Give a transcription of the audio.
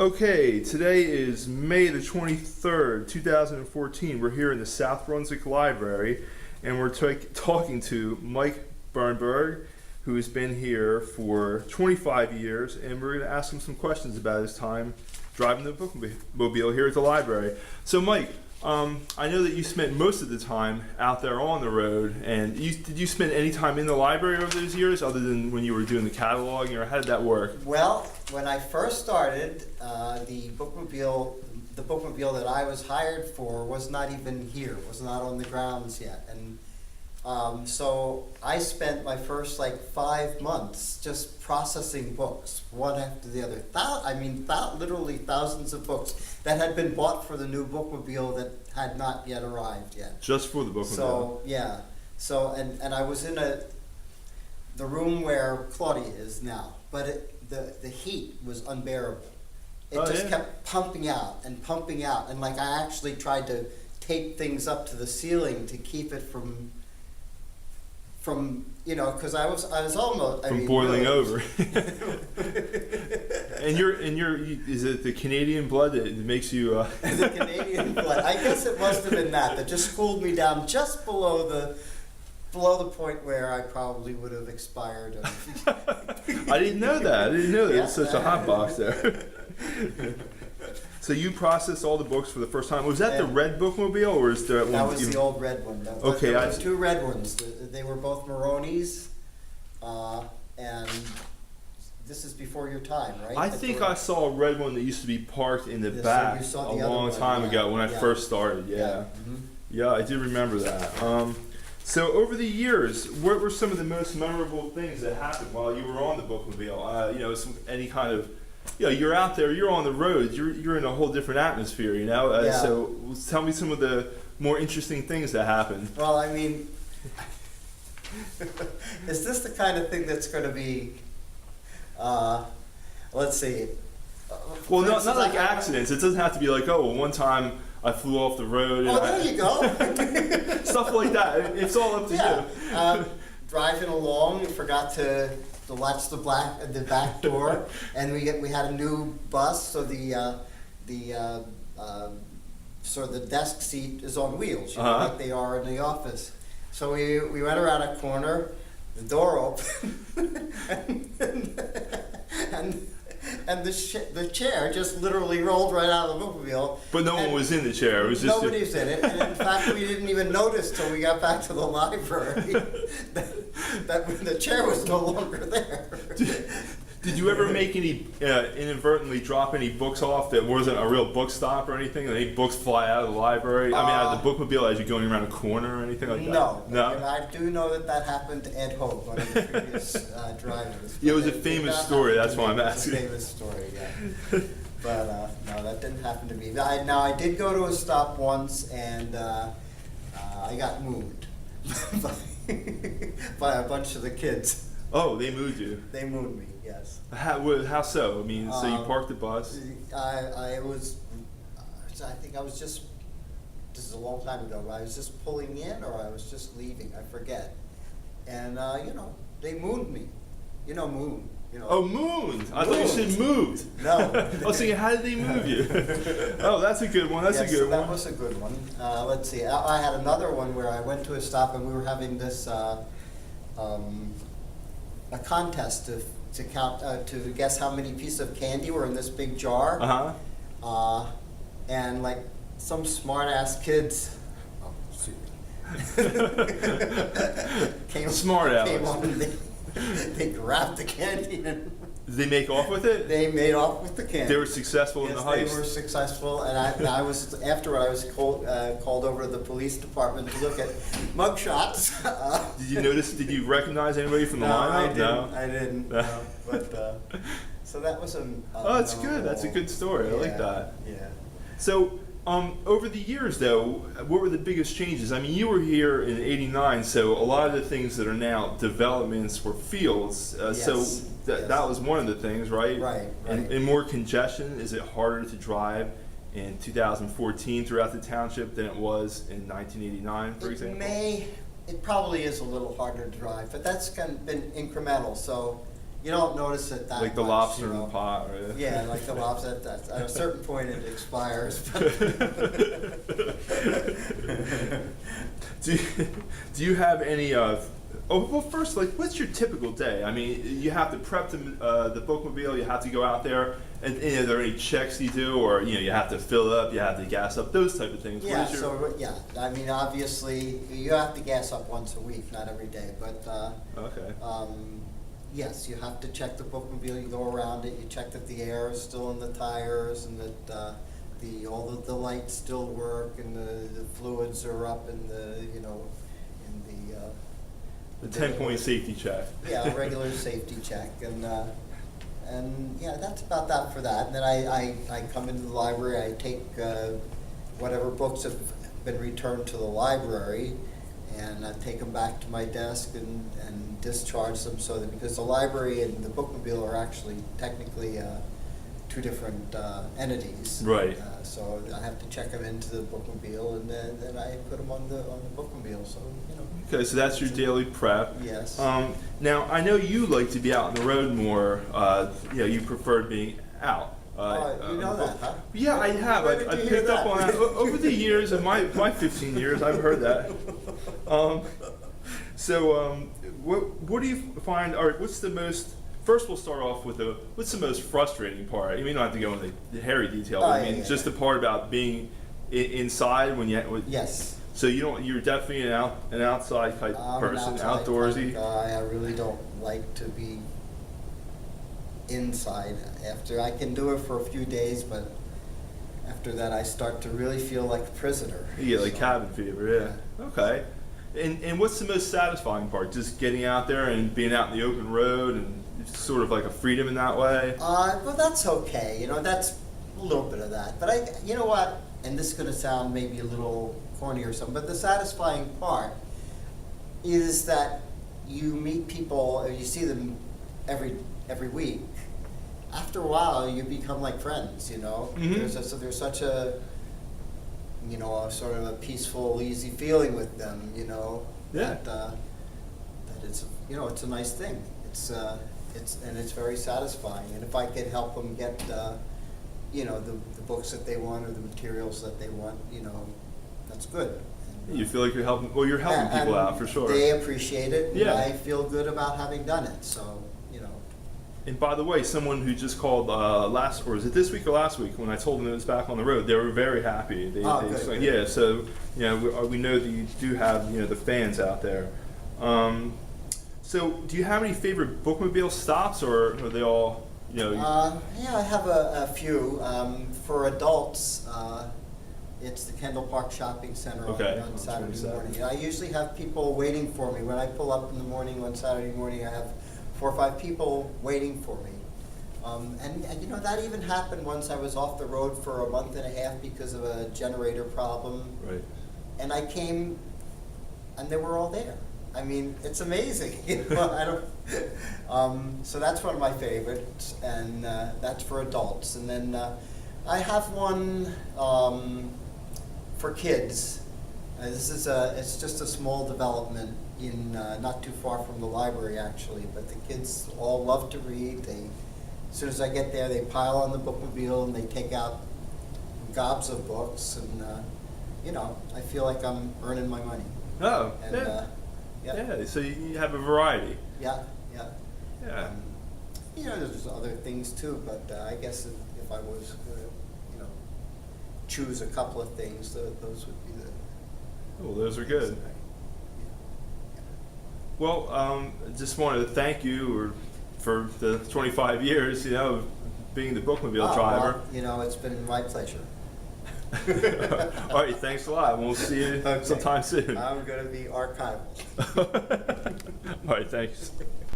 Okay, today is May the 23rd, 2014. We're here in the South Brunswick Library, and we're talking to Mike Bernberg, who has been here for 25 years, and we're going to ask him some questions about his time driving the Bookmobile here at the library. So Mike, I know that you spent most of the time out there on the road, and did you spend any time in the library over those years, other than when you were doing the cataloging, or how did that work? Well, when I first started, the bookmobile that I was hired for was not even here, was not on the grounds yet. And so I spent my first 5 months just processing books, one after the other. Literally thousands of books that had been bought for the new bookmobile that had not yet arrived yet. Just for the bookmobile? So, yeah. So, and I was in the room where Claudia is now, but the heat was unbearable. It kept pumping out, and I actually tried to tape things up to the ceiling to keep it from because I was almost boiling over. and is it the Canadian blood that makes you the Canadian blood? I guess it must have been that just cooled me down just below the point where I probably would have expired. I didn't know that. Yeah. It's such a hot box there. So you processed all the books for the first time. Was that the red bookmobile, or is there one? That was the old red one. Okay, there was two red ones. They were both Maroney's, and this is before your time, right? I think I saw a red one that used to be parked in the back a long time ago when I first started. Yeah, yeah, I do remember that. So over the years, what were some of the most memorable things that happened while you were on the bookmobile? Any kind of, you're out there, you're on the road, you're in a whole different atmosphere, So tell me some of the more interesting things that happened. Well, is this the kind of thing that's going to be, let's see. Well, not like accidents. It doesn't have to be like, one time I flew off the road. Oh, there you go. Stuff like that. It's all up to you. Driving along, forgot to latch the back door, and we had a new bus, so the desk seat is on wheels, like they are in the office. So we went around a corner, the door opened, and the chair just literally rolled right out of the bookmobile. But no one was in the chair. It was just nobody's in it. And in fact, we didn't even notice till we got back to the library that the chair was no longer there. Did you ever make inadvertently drop any books off that wasn't a real book stop or anything? Any books fly out of the library? Out of the bookmobile as you're going around a corner or anything like that? No. No? And I do know that happened to Ed Hope, one of the previous drivers. Yeah, it was a famous story, that's why I'm asking. It was a famous story, yeah. But no, that didn't happen to me. Now, I did go to a stop once, and I got moved by a bunch of the kids. Oh, they moved you? They moved me, yes. How so? So you parked the bus? I think I was just, this is a long time ago, but I was just pulling in or I was just leaving, I forget. And, they mooned me. Moon. Oh, mooned! I thought you said moved. No. I was thinking, how did they move you? Oh, that's a good one. That's a good one. That was a good one. Let's see. I had another one where I went to a stop and we were having this a contest to count to guess how many pieces of candy were in this big jar. And some smart ass kids. Oh, shoot. Came on and they grabbed the candy and did they make off with it? They made off with the candy. They were successful in the heist. Yes, they were successful, and I was afterward. I was called over to the police department to look at mugshots. Did you notice? Did you recognize anybody from the lineup? I didn't. No. But so that was oh, that's good. That's a good story. I like that. Yeah. So. Over the years, though, what were the biggest changes? You were here in '89, so a lot of the things that are now developments were fields. Yes. So that was one of the things, right? Right. And more congestion. Is it harder to drive in 2014 throughout the township than it was in 1989, for example? It probably is a little harder to drive, but that's kind of been incremental. So, you don't notice it that Like the much, lobster you know. in the pot, right? Yeah, like the lobster, at a certain point it expires. Do you have any oh, well, first, like, what's your typical day? I mean, you have to prep the bookmobile, you have to go out there, and are there any checks you do, or, you have to fill up, you have to gas up, those type of things? Yeah, so, yeah, I mean, obviously, you have to gas up once a week, not every day, but, Okay. yes, you have to check the bookmobile, you go around it, you check that the air is still in the tires, and that, all the lights still work, and the fluids are up, and in The 10-point safety check. yeah, a regular safety check, and yeah, that's about that for that. And then I come into the library, I take whatever books have been returned to the library, and I take them back to my desk and discharge them, so that, because the library and the bookmobile are actually technically two different entities. Right. So I have to check them into the bookmobile, and then I put them on the bookmobile, so, Okay, so that's your daily prep. Yes. Now, I know you like to be out on the road more. You prefer being out. You know that, huh? Yeah, I have. Where did I you hear picked up that? on that over the years, of my 15 years, I've heard that. What do you find, or what's the most, first we'll start off with what's the most frustrating part? You may not have to go into the hairy detail, but I mean, just the part about being inside when you, Yes. so you're definitely an outside type I'm person, an outside outdoorsy. kind of guy. I really don't like to be inside. After I can do it for a few days, but after that I start to really feel like a prisoner. Yeah, like So, cabin fever, yeah. Okay. And what's the most satisfying part? Just getting out there and being out in the open road and sort of like a freedom in that way? well, that's okay. That's a little bit of that. But you know what? And this is going to sound maybe a little corny or something, but the satisfying part is that you meet people, or you see them every week. After a while, you become like friends. Mhm. There's such a a sort of a peaceful, easy feeling with them. Yeah. That it's it's a nice thing. It's very satisfying. And if I can help them get the books that they want, or the materials that they want, that's good. You feel like you're helping. Well, you're helping people And out for sure. They appreciate it. Yeah. And I feel good about having done it. So And by the way, someone who just called was it this week or last week, when I told them it was back on the road, they were very happy. Good. Yeah, so we know that you do have the fans out there. So do you have any favorite bookmobile stops, or are they all yeah, I have a few. For adults, it's the Kendall Park Shopping Center Okay. on Saturday 27. morning. I usually have people waiting for me. When I pull up in the morning on Saturday morning, I have 4 or 5 people waiting for me. And that even happened once. I was off the road for a month and a half because of a generator problem. Right. And I came, and they were all there. I mean, it's amazing. So that's one of my favorites, and that's for adults. And then I have one for kids. It's just a small development in not too far from the library, actually. But the kids all love to read. As soon as I get there, they pile on the bookmobile and they take out gobs of books, and I feel like I'm earning my money. Oh, And, yeah. yeah. Yeah, so you have a variety. Yeah. Yeah. There's other things too, but I guess if I was to, choose a couple of things, those would be the. Well, those are good. Well, just wanted to thank you for the 25 years, of being the bookmobile driver. Well, it's been my pleasure. All right, thanks a lot. We'll see you Okay. sometime soon. I'm going to be archival. All right, thanks.